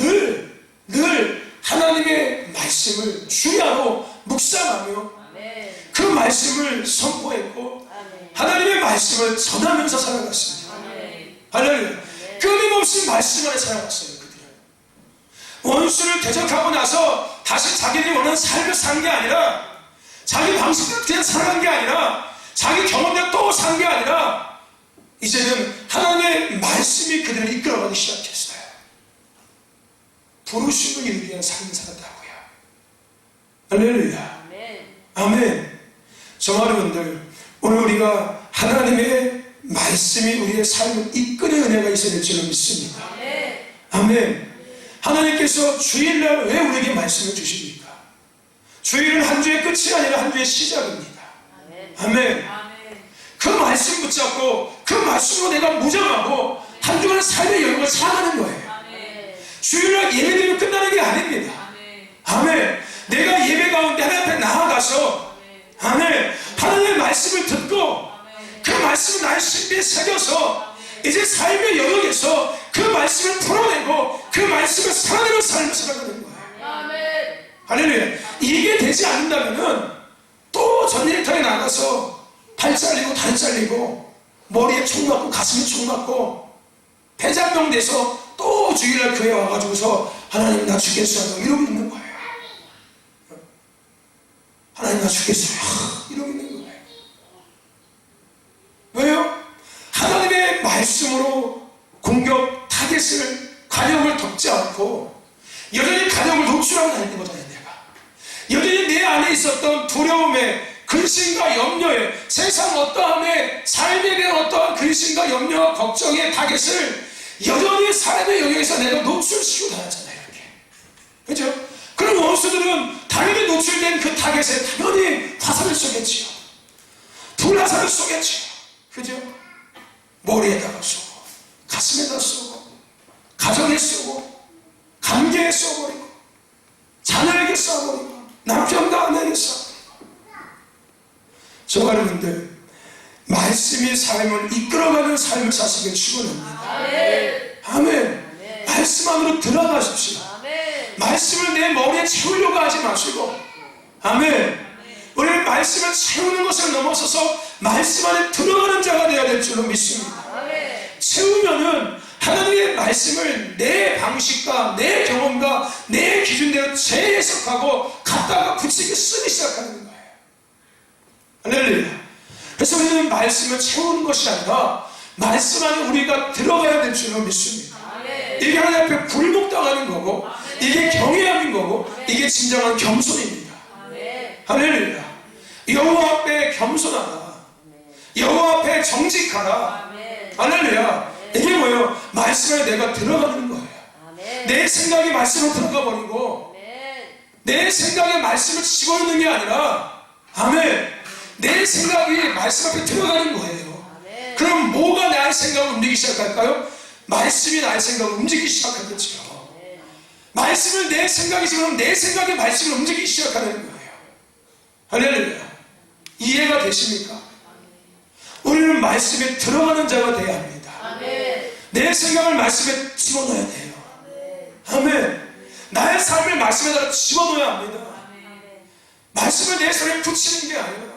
늘 하나님의 말씀을 주야로 묵상하며 아멘. 그 말씀을 선포했고 아멘. 하나님의 말씀을 전하면서 살아갔습니다. 아멘. 할렐루야. 끊임없이 말씀 안에 살아갔어요. 그들은 원수를 대적하고 나서 다시 자기들이 원하는 삶을 산 게 아니라, 자기 방식대로 그냥 살아간 게 아니라, 자기 경험대로 또 산 게 아니라, 이제는 하나님의 말씀이 그들을 이끌어가기 시작했어요. 부르심을 이루기 위한 삶을 살았다고요. 할렐루야. 아멘. 아멘. 정말 여러분들, 오늘 우리가 하나님의 말씀이 우리의 삶을 이끄는 은혜가 있어야 될 줄로 믿습니다. 아멘. 아멘. 하나님께서 주일날 왜 우리에게 말씀을 주십니까? 주일은 한 주의 끝이 아니라 한 주의 시작입니다. 아멘. 아멘. 아멘. 그 말씀 붙잡고 그 말씀으로 내가 무장하고 한 주간 삶의 여행을 살아가는 거예요. 아멘. 주일날 예배드리면 끝나는 게 아닙니다. 아멘. 아멘. 내가 예배 가운데 하나님 앞에 나아가서 아멘. 하나님의 말씀을 듣고 그 말씀을 나의 신비에 새겨서 이제 삶의 영역에서 그 말씀을 풀어내고 그 말씀을 살아내는 삶을 살아가는 거예요. 아멘. 할렐루야. 이게 되지 않는다면은 또 전쟁터에 나가서 팔 잘리고 다리 잘리고 머리에 총 맞고 가슴에 총 맞고 폐장병 돼서 또 주일날 교회 와가지고서 하나님 나 죽겠어요 이러고 있는 거예요. 하나님 나 죽겠어요 이러고 있는 거예요. 왜요? 하나님의 말씀으로 공격 타겟을 가정을 덮지 않고 여전히 가정을 노출하고 다니는 거잖아요. 내가 여전히 내 안에 있었던 두려움에 근심과 염려에 세상 어떠함에 삶에 대한 어떠한 근심과 염려와 걱정의 타겟을 여전히 삶의 영역에서 내가 노출시키고 다녔잖아요. 이렇게. 그죠? 그럼 원수들은 당연히 노출된 그 타겟에 당연히 화살을 쏘겠지요. 불화살을 쏘겠지요. 그죠? 머리에다가 쏘고 가슴에다 쏘고 가정에 쏘고 관계에 쏘버리고 자녀에게 쏘버리고 남편과 아내에게 쏘버리고. 저 여러분들 말씀이 삶을 이끌어가는 삶을 사시길 축원합니다. 아멘. 아멘. 말씀 안으로 들어가십시오. 아멘. 말씀을 내 머리에 채우려고 하지 마시고 아멘. 우리는 말씀을 채우는 것을 넘어서서 말씀 안에 들어가는 자가 되어야 될 줄로 믿습니다. 아멘. 채우면은 하나님의 말씀을 내 방식과 내 경험과 내 기준대로 재해석하고 갖다가 붙이기 쓰기 시작하는 거예요. 할렐루야. 그래서 우리는 말씀을 채우는 것이 아니라 말씀 안에 우리가 들어가야 될 줄로 믿습니다. 아멘. 이게 하나님 앞에 굴복당하는 거고 이게 경외함인 거고 이게 진정한 겸손입니다. 아멘. 할렐루야. 여호와 앞에 겸손하라. 여호와 앞에 정직하라. 아멘. 할렐루야. 이게 뭐예요? 말씀에 내가 들어가는 거예요. 아멘. 내 생각이 말씀을 들어가 버리고 아멘. 내 생각에 말씀을 집어넣는 게 아니라 아멘. 내 생각이 말씀 앞에 들어가는 거예요. 아멘. 그럼 뭐가 나의 생각을 움직이기 시작할까요? 말씀이 나의 생각을 움직이기 시작하겠죠. 말씀을 내 생각이 지금 내 생각의 말씀을 움직이기 시작하는 거예요. 할렐루야. 이해가 되십니까? 우리는 말씀에 들어가는 자가 되어야 합니다. 아멘. 내 생각을 말씀에 집어넣어야 돼요. 아멘. 나의 삶을 말씀에다가 집어넣어야 합니다. 말씀을 내 삶에 붙이는 게 아니라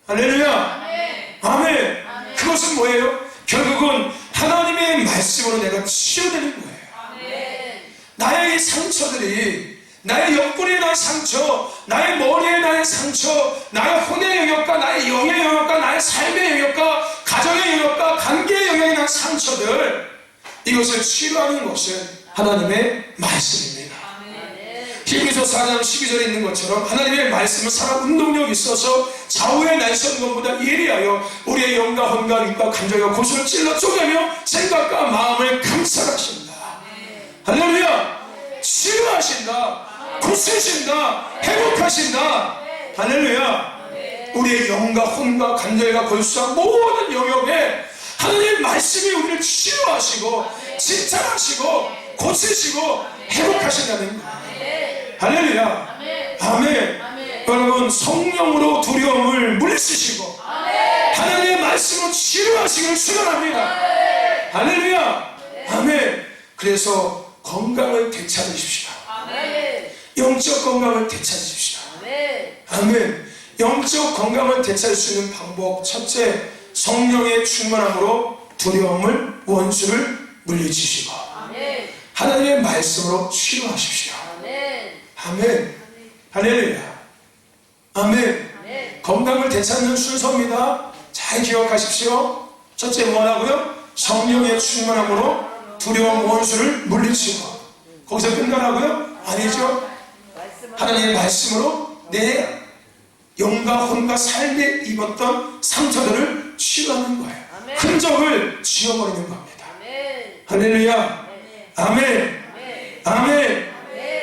할렐루야. 아멘. 아멘. 그것은 뭐예요? 결국은 하나님의 말씀으로 내가 치유되는 거예요. 아멘. 나의 이 상처들이 나의 옆구리에 나의 상처, 나의 머리에 나의 상처, 나의 혼의 영역과 나의 영의 영역과 나의 삶의 영역과 가정의 영역과 관계의 영역에 나의 상처들 이것을 치유하는 것은 하나님의 말씀입니다. 히브리서 4장 12절에 있는 것처럼 하나님의 말씀은 살아 운동력이 있어서 좌우의 날선검보다 예리하여 우리의 영과 혼과 육과 감정과 고소를 찔러 쪼개며 생각과 마음을 감찰하신다. 할렐루야. 치유하신다. 고치신다. 회복하신다. 할렐루야. 우리의 영과 혼과 감정과 골수와 모든 영역에 하나님의 말씀이 우리를 치유하시고 진찰하시고 고치시고 물리치시고 회복하신다는 거예요. 할렐루야. 아멘. 여러분, 성령으로 두려움을 물리치시고 하나님의 말씀으로 치료하시기를 축원합니다. 할렐루야. 아멘. 그래서 건강을 되찾으십시오. 영적 건강을 되찾으십시오. 아멘. 영적 건강을 되찾을 수 있는 방법, 첫째, 성령의 충만함으로 두려움을, 원수를 물리치시고 하나님의 말씀으로 치료하십시오. 아멘. 할렐루야. 아멘. 건강을 되찾는 순서입니다. 잘 기억하십시오. 첫째 뭐라고요? 성령의 충만함으로 두려움, 원수를 물리치고. 거기서 끝나라고요? 아니죠. 하나님의 말씀으로 내 영과 혼과 삶에 입었던 상처들을 치유하는 거예요. 흔적을 지워버리는 겁니다. 할렐루야. 아멘. 아멘.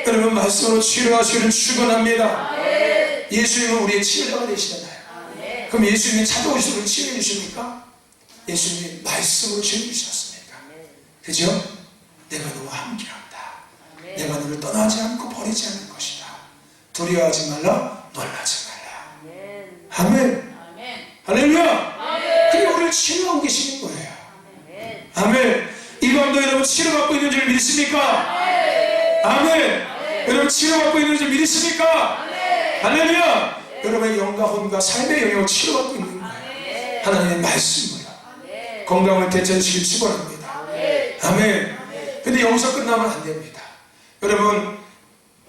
여러분, 말씀으로 치료하시기를 축원합니다. 예수님은 우리의 치료자가 되시잖아요. 그럼 예수님이 찾아오시면 치료해 주십니까? 예수님이 말씀으로 치료해 주셨습니까? 그죠? 내가 너와 함께한다. 내가 너를 떠나지 않고 버리지 않을 것이다. 두려워하지 말라, 놀라지 말라. 아멘. 할렐루야. 그게 우리를 치료하고 계시는 거예요. 아멘. 이 밤도 여러분 치료받고 있는 줄 믿습니까? 아멘. 여러분 치료받고 있는 줄 믿습니까? 할렐루야. 여러분의 영과 혼과 삶의 영역을 치료받고 있는 거예요. 하나님의 말씀으로 건강을 되찾으시길 축원합니다. 아멘. 근데 여기서 끝나면 안 됩니다. 여러분,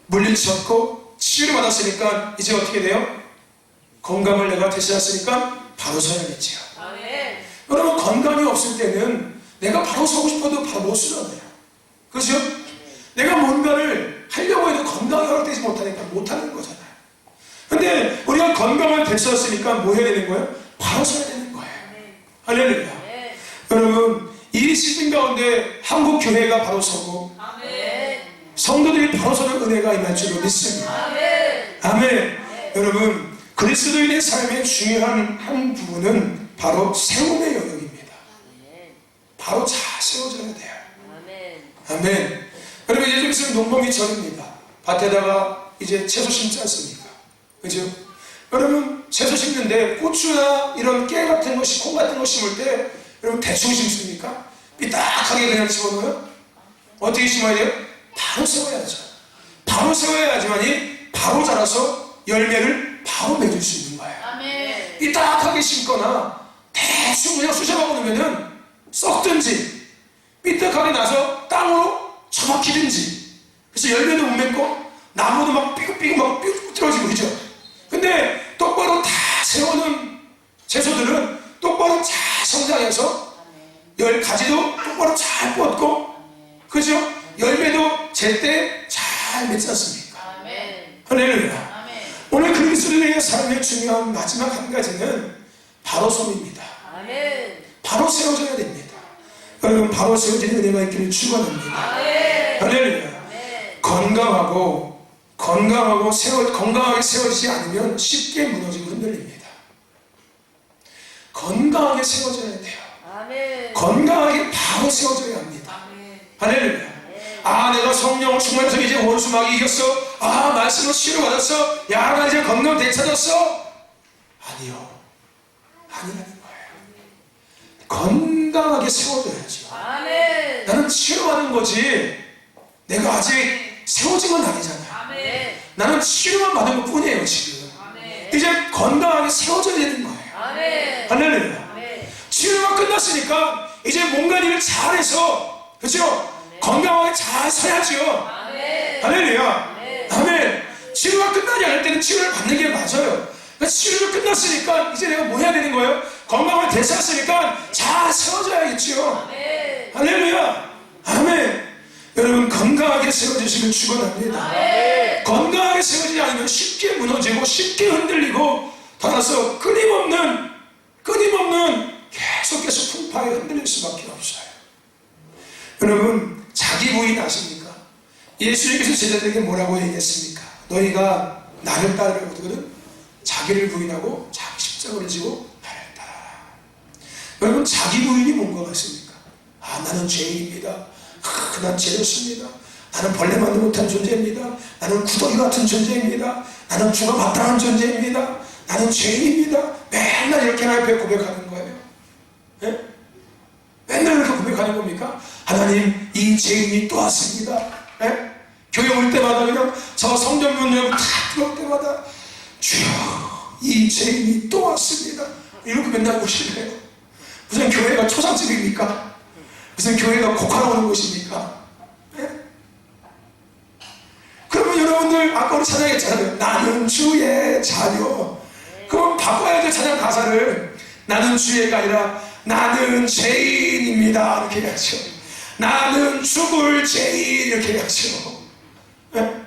물리쳤고 치료받았으니까 이제 어떻게 돼요? 건강을 내가 되찾았으니까 바로 서야겠지요. 여러분, 건강이 없을 때는 내가 바로 서고 싶어도 바로 못 서잖아요. 그렇죠? 내가 뭔가를 하려고 해도 건강이 허락되지 못하니까 못하는 거잖아요. 근데 우리가 건강을 되찾았으니까 뭐 해야 되는 거예요? 바로 서야 되는 거예요. 할렐루야. 여러분, 이 시즌 가운데 한국 교회가 바로 서고 성도들이 바로 서는 은혜가 임할 줄로 믿습니다. 아멘. 여러분, 그리스도인의 삶의 중요한 한 부분은 바로 세움의 영역입니다. 바로 잘 세워져야 돼요. 아멘. 여러분, 이제 좀 있으면 농번기철입니다. 밭에다가 이제 채소 심지 않습니까? 그죠? 여러분, 채소 심는데 고추나 이런 깨 같은 거, 콩 같은 거 심을 때 여러분 대충 심습니까? 삐딱하게 그냥 집어넣어요? 어떻게 심어야 돼요? 바로 세워야죠. 바로 세워야지만이 바로 자라서 열매를 바로 맺을 수 있는 거예요. 삐딱하게 심거나 대충 그냥 쑤셔먹어 놓으면은 썩든지 삐딱하게 나서 땅으로 처박히든지, 그래서 열매도 못 맺고 나무도 막 삐걱삐걱 막 삐뚤어지고 그죠? 근데 똑바로 다 세워놓은 채소들은 똑바로 잘 성장해서 가지도 똑바로 잘 뻗고, 그죠? 열매도 제때 잘 맺지 않습니까? 할렐루야. 오늘 그리스도인의 삶의 중요한 마지막 한 가지는 바로 섬입니다. 바로 세워져야 됩니다. 여러분, 바로 세워지는 은혜가 있기를 축원합니다. 할렐루야. 건강하게 세워지지 않으면 쉽게 무너지고 흔들립니다. 건강하게 세워져야 돼요. 건강하게 바로 세워져야 합니다. 할렐루야. 아, 내가 성령을 충만해서 이제 원수마귀 이겼어. 아, 말씀으로 치료받았어. 야, 나 이제 건강 되찾았어. 아니요. 아니라는 거예요. 건강하게 세워져야죠. 나는 치료받은 거지 내가 아직 세워진 건 아니잖아요. 나는 치료만 받은 것 뿐이에요. 지금 이제 건강하게 세워져야 되는 거예요. 할렐루야. 치료가 끝났으니까 이제 뭔가 일을 잘해서, 그렇죠? 건강하게 잘 서야죠. 할렐루야. 아멘. 치료가 끝나지 않을 때는 치료를 받는 게 맞아요. 그러니까 치료가 끝났으니까 이제 내가 뭐 해야 되는 거예요? 건강을 되찾았으니까 잘 세워져야겠죠. 할렐루야. 아멘. 여러분, 건강하게 세워지시길 축원합니다. 건강하게 세워지지 않으면 쉽게 무너지고 쉽게 흔들리고, 따라서 끊임없는 계속 풍파에 흔들릴 수밖에 없어요. 여러분, 자기 부인 아십니까? 예수님께서 제자들에게 뭐라고 얘기했습니까? 너희가 나를 따르거든 자기를 부인하고 자기 십자가를 지고 나를 따라라. 여러분, 자기 부인이 뭔가 같습니까? 아, 나는 죄인입니다. 난 죄였습니다. 나는 벌레만도 못한 존재입니다. 나는 구더기 같은 존재입니다. 나는 주가 마땅한 존재입니다. 나는 죄인입니다. 맨날 이렇게 하나님 앞에 고백하는 거예요. 예? 맨날 이렇게 고백하는 겁니까? 하나님, 이 죄인이 또 왔습니다. 예? 교회 올 때마다 그냥 저 성전문 열고 탁 들어올 때마다 주여, 이 죄인이 또 왔습니다. 이렇게 맨날 오시네요. 무슨 교회가 초상집입니까? 무슨 교회가 곡하러 오는 곳입니까? 예? 그러면 여러분들 아까 우리 찬양했잖아요. 나는 주의 자녀. 그럼 바꿔야 될 찬양 가사를 나는 주의가 아니라 나는 죄인입니다 이렇게 해야죠. 나는 죽을 죄인 이렇게 해야죠. 네?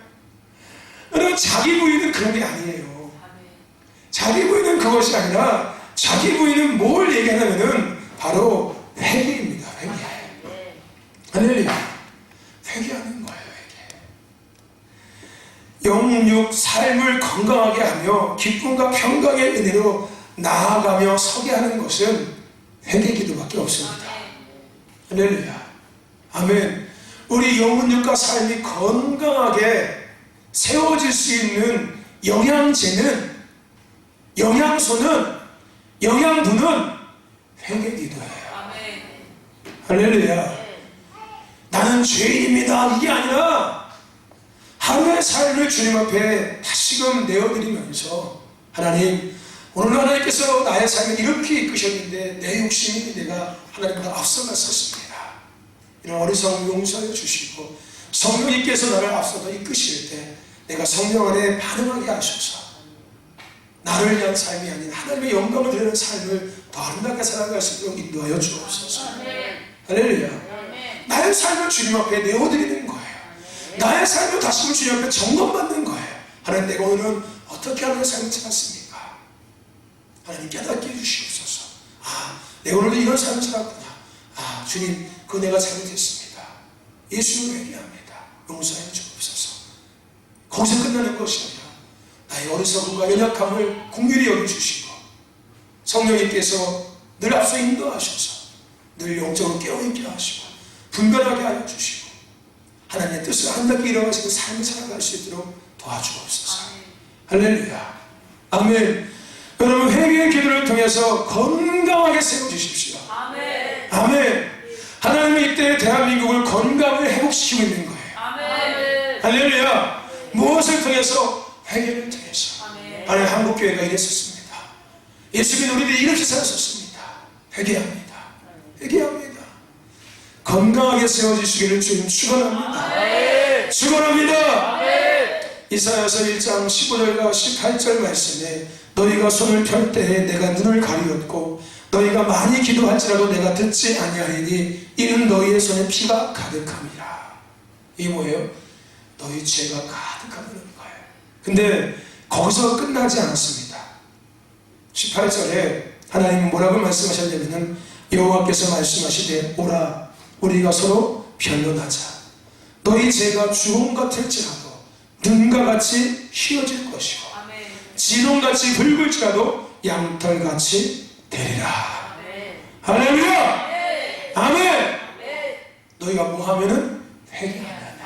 여러분 자기 부인은 그런 게 아니에요. 자기 부인은 그것이 아니라 자기 부인은 뭘 얘기하냐면은 바로 회개입니다. 회개. 할렐루야. 회개하는 거예요. 회개. 영육 삶을 건강하게 하며 기쁨과 평강의 은혜로 나아가며 서게 하는 것은 회개 기도밖에 없습니다. 할렐루야. 아멘. 우리 영혼육과 삶이 건강하게 세워질 수 있는 영양제는, 영양소는, 영양분은 회개 기도예요. 할렐루야. 나는 죄인입니다 이게 아니라 하루의 삶을 주님 앞에 다시금 내어드리면서 하나님, 오늘 하나님께서 나의 삶을 이렇게 이끄셨는데 내 욕심이 내가 하나님보다 앞서갔었습니다. 이런 어리석은 용서해 주시고 성령님께서 나를 앞서서 이끄실 때 내가 성령 안에 반응하게 하셔서 나를 위한 삶이 아닌 하나님의 영광을 드리는 삶을 더 아름답게 살아갈 수 있도록 인도하여 주옵소서. 할렐루야. 나의 삶을 주님 앞에 내어드리는 거예요. 나의 삶을 다시금 주님 앞에 점검받는 거예요. 하나님, 내가 오늘은 어떻게 하는 삶을 살았습니까? 하나님 깨닫게 해주시옵소서. 아, 내가 오늘도 이런 삶을 살았구나. 아, 주님, 그거 내가 잘못했습니다. 예수를 회개합니다. 용서해 주옵소서. 거기서 끝나는 것이 아니라 나의 어리석음과 연약함을 긍휼히 여겨주시고 성령님께서 늘 앞서 인도하셔서 늘 영적으로 깨어있게 하시고 분별하게 하여 주시고 하나님의 뜻을 아름답게 이뤄가시는 삶을 살아갈 수 있도록 도와주옵소서. 할렐루야. 아멘. 여러분, 회개의 기도를 통해서 건강하게 세워주십시오. 아멘. 아멘. 하나님은 이때 대한민국을 건강을 회복시키고 있는 거예요. 아멘. 할렐루야. 무엇을 통해서? 회개를 통해서. 하나님, 한국교회가 이랬었습니다. 예수 믿는 우리들이 이렇게 살았었습니다. 회개합니다. 회개합니다. 건강하게 세워주시기를 주님 축원합니다. 축원합니다. 이사야서 1장 15절과 18절 말씀에 너희가 손을 펼 때에 내가 눈을 가리었고 너희가 많이 기도할지라도 내가 듣지 아니하리니 이는 너희의 손에 피가 가득함이라. 이게 뭐예요? 너희 죄가 가득하다는 거예요. 근데 거기서 끝나지 않았습니다. 18절에 하나님은 뭐라고 말씀하셨냐면은 여호와께서 말씀하시되 오라 우리가 서로 변론하자. 너희 죄가 주홍 같을지라도 눈과 같이 휘어질 것이고 진홍같이 붉을지라도 양털같이 되리라. 할렐루야. 아멘. 너희가 뭐 하면은 회개하면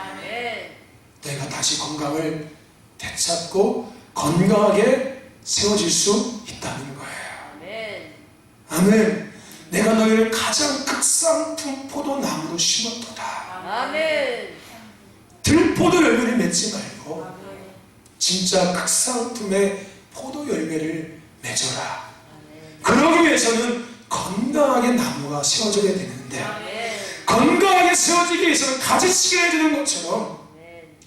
너희가 다시 건강을 되찾고 건강하게 세워질 수 있다는 거예요. 아멘. 내가 너희를 가장 극상품 포도나무로 심었도다. 아멘. 들포도 열매를 맺지 말고 진짜 극상품의 포도 열매를 맺어라. 그러기 위해서는 건강하게 나무가 세워져야 되는데 건강하게 세워지기 위해서는 가지치기를 해주는 것처럼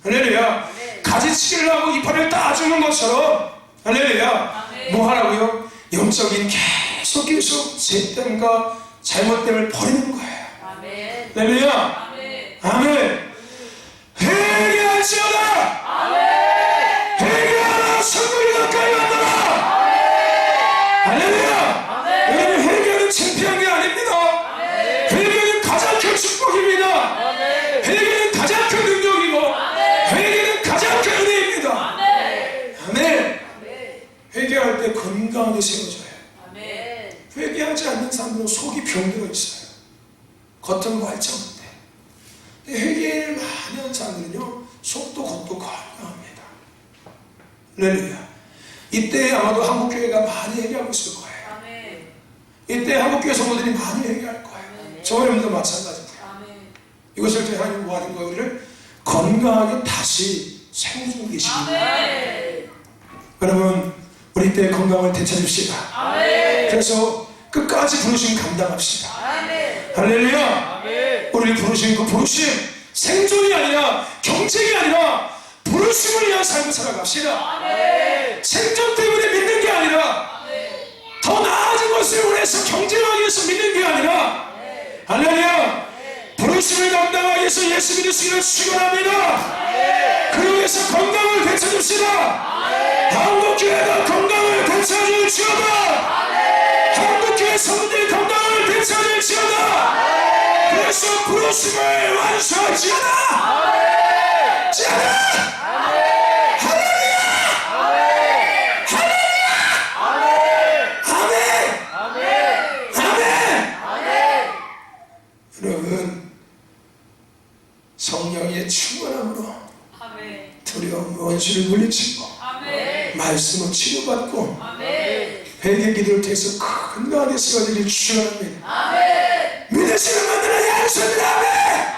할렐루야. 가지치기를 하고 이파리를 따주는 것처럼 할렐루야. 뭐 하라고요? 영적인 계속 죄됨과 잘못됨을 버리는 거예요. 할렐루야. 아멘. 회개할지어다. 회개하라. 성령이 가까이 왔노라. 할렐루야. 여러분, 회개는 창피한 게 아닙니다. 회개는 가장 큰 축복입니다. 회개는 가장 큰 능력이고 회개는 가장 큰 은혜입니다. 아멘. 회개할 때 건강하게 세워져요. 회개하지 않는 사람들은 속이 병들어 있어요. 겉은 말짱한데 회개를 많이 하는 자들은요 속도 겉도 건강합니다. 할렐루야. 이때 아마도 한국교회가 많이 회개하고 있을 거예요. 아멘. 이때 한국교회 성도들이 많이 회개할 거예요. 저 여러분도 마찬가지고요. 아멘. 이것을 통해 하나님 뭐 하는 거예요? 우리를 건강하게 다시 세워주고 계십니다. 아멘. 여러분 우리 때 건강을 되찾읍시다. 아멘. 그래서 끝까지 부르심 감당합시다. 아멘. 할렐루야. 우리를 부르신 그 부르심 생존이 아니라 경쟁이 아니라 부르심을 위한 삶을 살아갑시다. 아멘. 생존 때문에 믿는 게 아니라 더 나아진 것을 원해서 경쟁하기 위해서 믿는 게 아니라 할렐루야. 부르심을 감당하기 위해서 예수 믿으시기를 축원합니다. 그러기 위해서 건강을 되찾읍시다. 한국교회가 건강을 되찾을지어다. 한국교회 성도들이 건강을 되찾을지어다. 그래서 부르심을 완수할지어다. 지어다. 할렐루야. 할렐루야. 여러분 성령의 충만함으로 아멘. 두려움 원수를 물리치고 아멘. 말씀으로 치료받고 아멘. 회개 기도를 통해서 건강하게 세워지길 축원합니다. 아멘. 믿으시는 분들은 양손을 아멘.